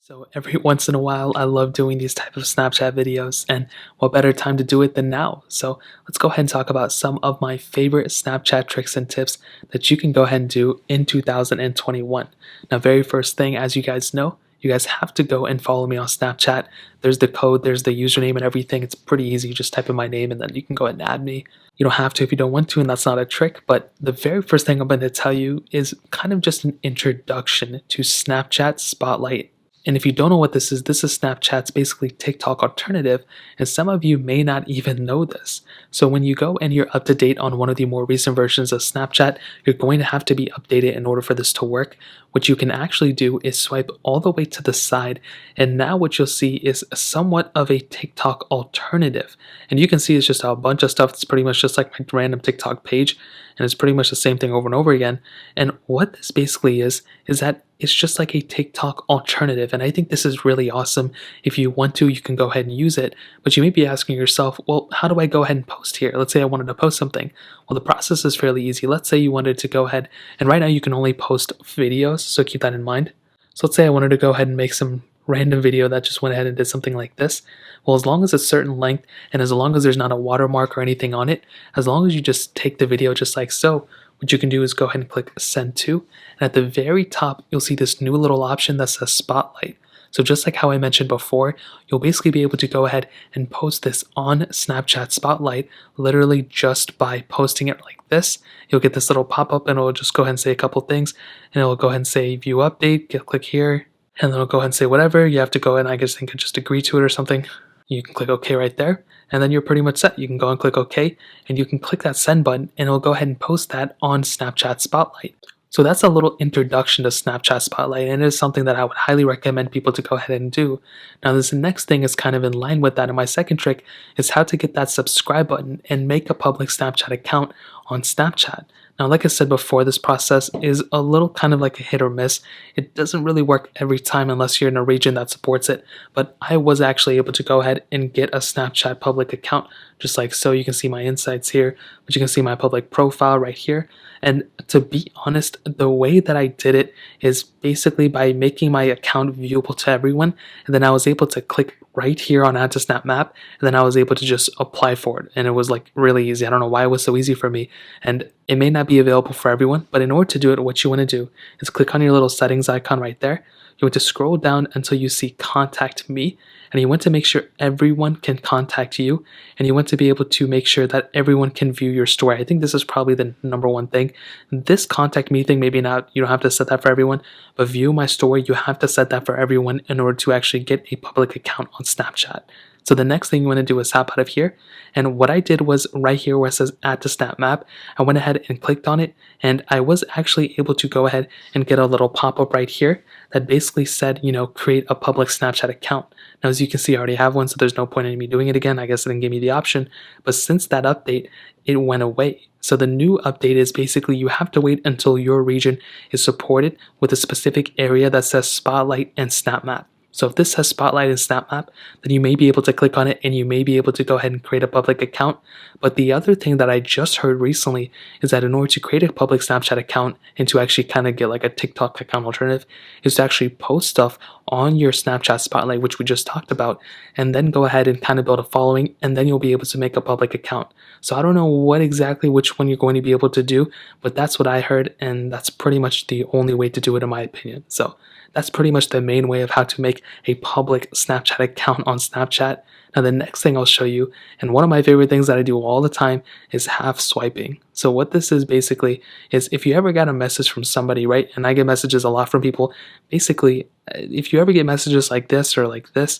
So every once in a while, I love doing these type of Snapchat videos, and what better time to do it than now? So let's go ahead and talk about some of my favorite Snapchat tricks and tips that you can go ahead and do in 2021. Now, very first thing, as you guys know, you guys have to go and follow me on Snapchat. There's the code, there's the username and everything. It's pretty easy. You just type in my name and then you can go ahead and add me. You don't have to if you don't want to, and that's not a trick. But the very first thing I'm going to tell you is kind of just an introduction to Snapchat Spotlight. And if you don't know what this is Snapchat's basically TikTok alternative, and some of you may not even know this. So when you go and you're up to date on one of the more recent versions of Snapchat, you're going to have to be updated in order for this to work. What you can actually do is swipe all the way to the side, and now what you'll see is somewhat of a TikTok alternative. And you can see it's just a bunch of stuff that's pretty much just like my random TikTok page, and it's pretty much the same thing over and over again. And what this basically is that it's just like a TikTok alternative. And I think this is really awesome. If you want to, you can go ahead and use it. But you may be asking yourself, well, how do I go ahead and post here? Let's say I wanted to post something. Well, the process is fairly easy. Let's say you wanted to go ahead, and right now you can only post videos, so keep that in mind. So let's say I wanted to go ahead and make some random video that just went ahead and did something like this. Well, as long as it's a certain length, and as long as there's not a watermark or anything on it, as long as you just take the video just like so, what you can do is go ahead and click send to, and at the very top you'll see this new little option that says spotlight. So just like how I mentioned before, you'll basically be able to go ahead and post this on Snapchat Spotlight literally just by posting it like this. You'll get this little pop-up and it'll just go ahead and say a couple things, and it'll go ahead and say view update, click here, and then it'll go ahead and say whatever. You have to go ahead and I think just agree to it or something. You can click OK right there, and then you're pretty much set. You can go and click OK, and you can click that send button, and it'll go ahead and post that on Snapchat Spotlight. So that's a little introduction to Snapchat Spotlight, and it is something that I would highly recommend people to go ahead and do. Now, this next thing is kind of in line with that, and my second trick is how to get that subscribe button and make a public Snapchat account on Snapchat. Now, like I said before, this process is a little kind of like a hit or miss. It doesn't really work every time unless you're in a region that supports it, but I was actually able to go ahead and get a Snapchat public account just like so. You can see my insights here, but you can see my public profile right here. And to be honest, the way that I did it is basically by making my account viewable to everyone, and then I was able to click right here on Add to Snap Map, and then I was able to just apply for it, and it was like really easy. I don't know why it was so easy for me, and it may not be available for everyone, but in order to do it, what you want to do is click on your little settings icon right there. You want to scroll down until you see Contact Me, and you want to make sure everyone can contact you, and you want to be able to make sure that everyone can view your story. I think this is probably the number one thing. This Contact Me thing, maybe not, you don't have to set that for everyone, but View My Story, you have to set that for everyone in order to actually get a public account on Snapchat. So the next thing you want to do is hop out of here, and what I did was right here where it says Add to Snap Map, I went ahead and clicked on it, and I was actually able to go ahead and get a little pop-up right here that basically said, create a public Snapchat account. Now, as you can see, I already have one, so there's no point in me doing it again. I guess it didn't give me the option, but since that update, it went away. So the new update is basically you have to wait until your region is supported with a specific area that says Spotlight and Snap Map. So if this says Spotlight and Snap Map, then you may be able to click on it and you may be able to go ahead and create a public account. But the other thing that I just heard recently is that in order to create a public Snapchat account and to actually kind of get like a TikTok account alternative is to actually post stuff on your Snapchat Spotlight, which we just talked about, and then go ahead and kind of build a following, and then you'll be able to make a public account. So I don't know which one you're going to be able to do, but that's what I heard, and that's pretty much the only way to do it in my opinion. So that's pretty much the main way of how to make a public Snapchat account on Snapchat. Now the next thing I'll show you, and one of my favorite things that I do all the time, is half swiping. So what this is basically is if you ever got a message from somebody, right, and I get messages a lot from people, basically if you ever get messages like this or like this,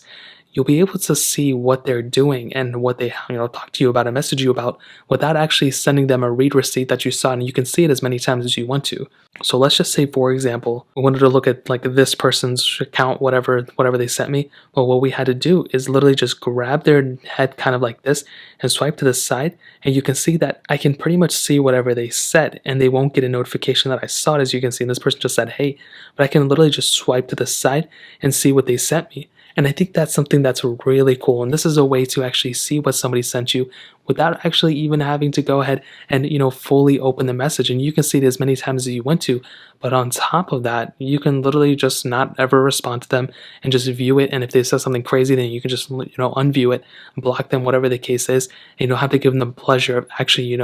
you'll be able to see what they're doing and what they talk to you about and message you about without actually sending them a read receipt that you saw, and you can see it as many times as you want to. So let's just say, for example, we wanted to look at like this person's account, whatever they sent me. Well, what we had to do is literally just grab their head kind of like this and swipe to the side, and you can see that I can pretty much see whatever they said, and they won't get a notification that I saw it, as you can see. And this person just said hey, but I can literally just swipe to the side and see what they sent me. And I think that's something that's really cool. And this is a way to actually see what somebody sent you without actually even having to go ahead and fully open the message. And you can see it as many times as you want to, but on top of that, you can literally just not ever respond to them and just view it. And if they say something crazy, then you can just unview it, block them, whatever the case is. And you don't have to give them the pleasure of actually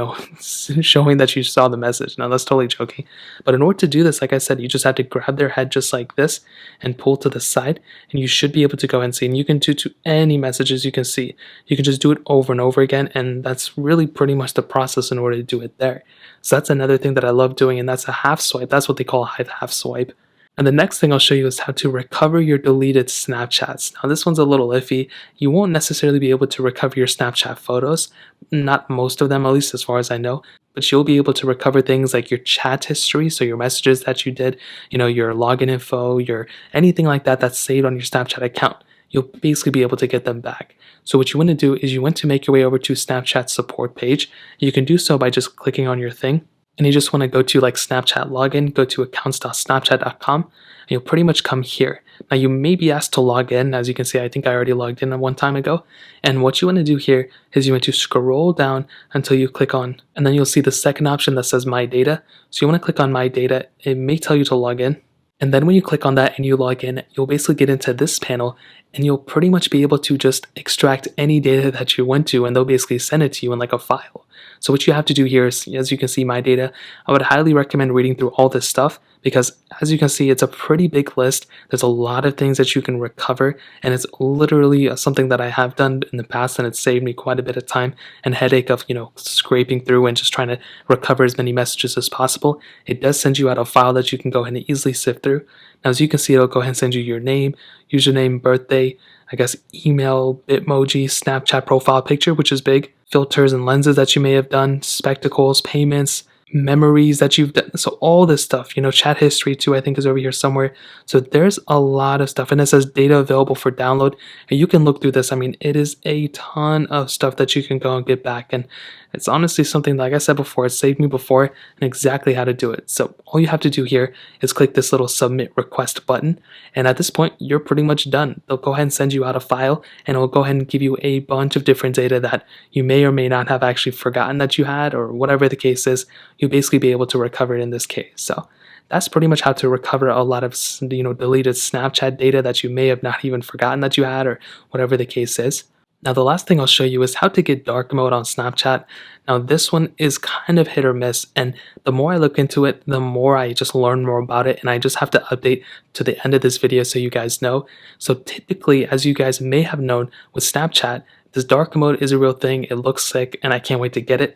showing that you saw the message. Now that's totally joking, but in order to do this, like I said, you just have to grab their head just like this and pull to the side, and you should be able to go and see. And you can do to any messages you can see. You can just do it over and over again, and that's really pretty much the process in order to do it there. So that's another thing that I love doing, and that's a half swipe. That's what they call a Hive half swipe. And the next thing I'll show you is how to recover your deleted Snapchats. Now this one's a little iffy. You won't necessarily be able to recover your Snapchat photos, not most of them, at least as far as I know, but you'll be able to recover things like your chat history, so your messages that you did, your login info, your anything like that that's saved on your Snapchat account. You'll basically be able to get them back. So what you want to do is you want to make your way over to Snapchat support page. You can do so by just clicking on your thing, and you just want to go to like Snapchat login, go to accounts.snapchat.com, and you'll pretty much come here. Now you may be asked to log in. As you can see, I think I already logged in one time ago. And what you want to do here is you want to scroll down until you click on, and then you'll see the second option that says My Data. So you want to click on My Data. It may tell you to log in. And then when you click on that and you log in, you'll basically get into this panel, and you'll pretty much be able to just extract any data that you want to, and they'll basically send it to you in like a file. So what you have to do here is, as you can see, My Data, I would highly recommend reading through all this stuff, because as you can see, it's a pretty big list. There's a lot of things that you can recover, and it's literally something that I have done in the past, and it's saved me quite a bit of time and headache of scraping through and just trying to recover as many messages as possible. It does send you out a file that you can go ahead and easily sift through. Now as you can see, it'll go ahead and send you your name, username, birthday, I guess email, Bitmoji, Snapchat profile picture, which is big, filters and lenses that you may have done, spectacles, payments, memories that you've done. So all this stuff, chat history too, I think is over here somewhere. So there's a lot of stuff, and it says data available for download, and you can look through this. I mean, it is a ton of stuff that you can go and get back, and it's honestly something, like I said before, it saved me before, and exactly how to do it. So all you have to do here is click this little submit request button, and at this point you're pretty much done. They'll go ahead and send you out a file, and it'll go ahead and give you a bunch of different data that you may or may not have actually forgotten that you had, or whatever the case is. You'll basically be able to recover it in this case. So that's pretty much how to recover a lot of deleted Snapchat data that you may have not even forgotten that you had, or whatever the case is. Now the last thing I'll show you is how to get dark mode on Snapchat. Now this one is kind of hit or miss, and the more I look into it, the more I just learn more about it, and I just have to update to the end of this video so you guys know. So typically, as you guys may have known, with Snapchat, this dark mode is a real thing. It looks sick, and I can't wait to get it.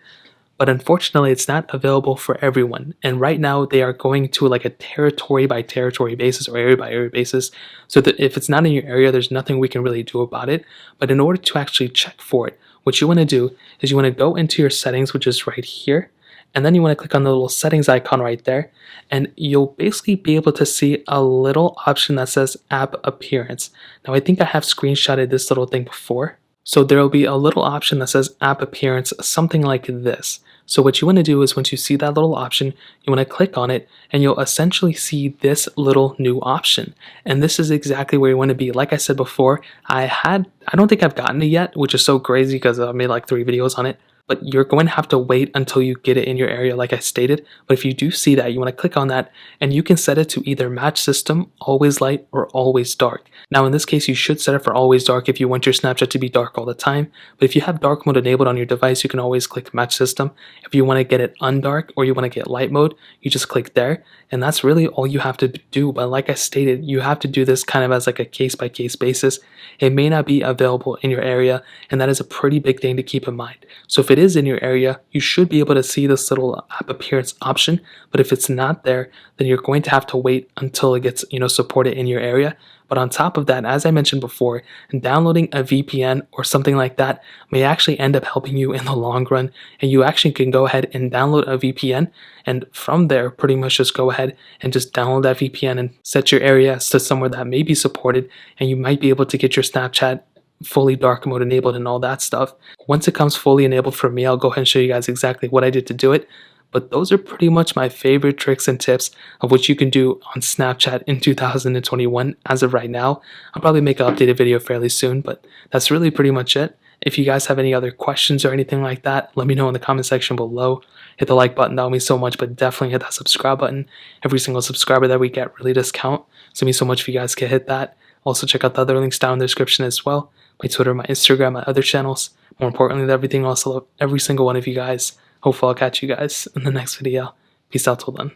But unfortunately, it's not available for everyone. And right now, they are going to like a territory by territory basis, or area by area basis. So that if it's not in your area, there's nothing we can really do about it. But in order to actually check for it, what you want to do is you want to go into your settings, which is right here. And then you want to click on the little settings icon right there. And you'll basically be able to see a little option that says app appearance. Now, I think I have screenshotted this little thing before. So there will be a little option that says app appearance, something like this. So what you want to do is, once you see that little option, you want to click on it, and you'll essentially see this little new option. And this is exactly where you want to be. Like I said before, I don't think I've gotten it yet, which is so crazy because I made like 3 videos on it. But you're going to have to wait until you get it in your area, like I stated. But if you do see that, you want to click on that, and you can set it to either match system, always light, or always dark. Now in this case, you should set it for always dark if you want your Snapchat to be dark all the time. But if you have dark mode enabled on your device, you can always click match system. If you want to get it undark, or you want to get light mode, you just click there. And that's really all you have to do. But like I stated, you have to do this kind of as like a case-by-case basis. It may not be available in your area, and that is a pretty big thing to keep in mind. So if it is in your area, you should be able to see this little app appearance option. But if it's not there, then you're going to have to wait until it gets supported in your area. But on top of that, as I mentioned before, downloading a VPN or something like that may actually end up helping you in the long run. And you actually can go ahead and download a VPN, and from there pretty much just go ahead and just download that VPN and set your area to somewhere that may be supported, and you might be able to get your Snapchat fully dark mode enabled and all that stuff. Once it comes fully enabled for me, I'll go ahead and show you guys exactly what I did to do it. But those are pretty much my favorite tricks and tips of what you can do on Snapchat in 2021 as of right now. I'll probably make an updated video fairly soon, but that's really pretty much it. If you guys have any other questions or anything like that, let me know in the comment section below. Hit the like button, that would mean so much, but definitely hit that subscribe button. Every single subscriber that we get really does count, so it means so much if you guys can hit that. Also, check out the other links down in the description as well. My Twitter, my Instagram, my other channels. More importantly than everything else, I love every single one of you guys. Hopefully I'll catch you guys in the next video. Peace out till then.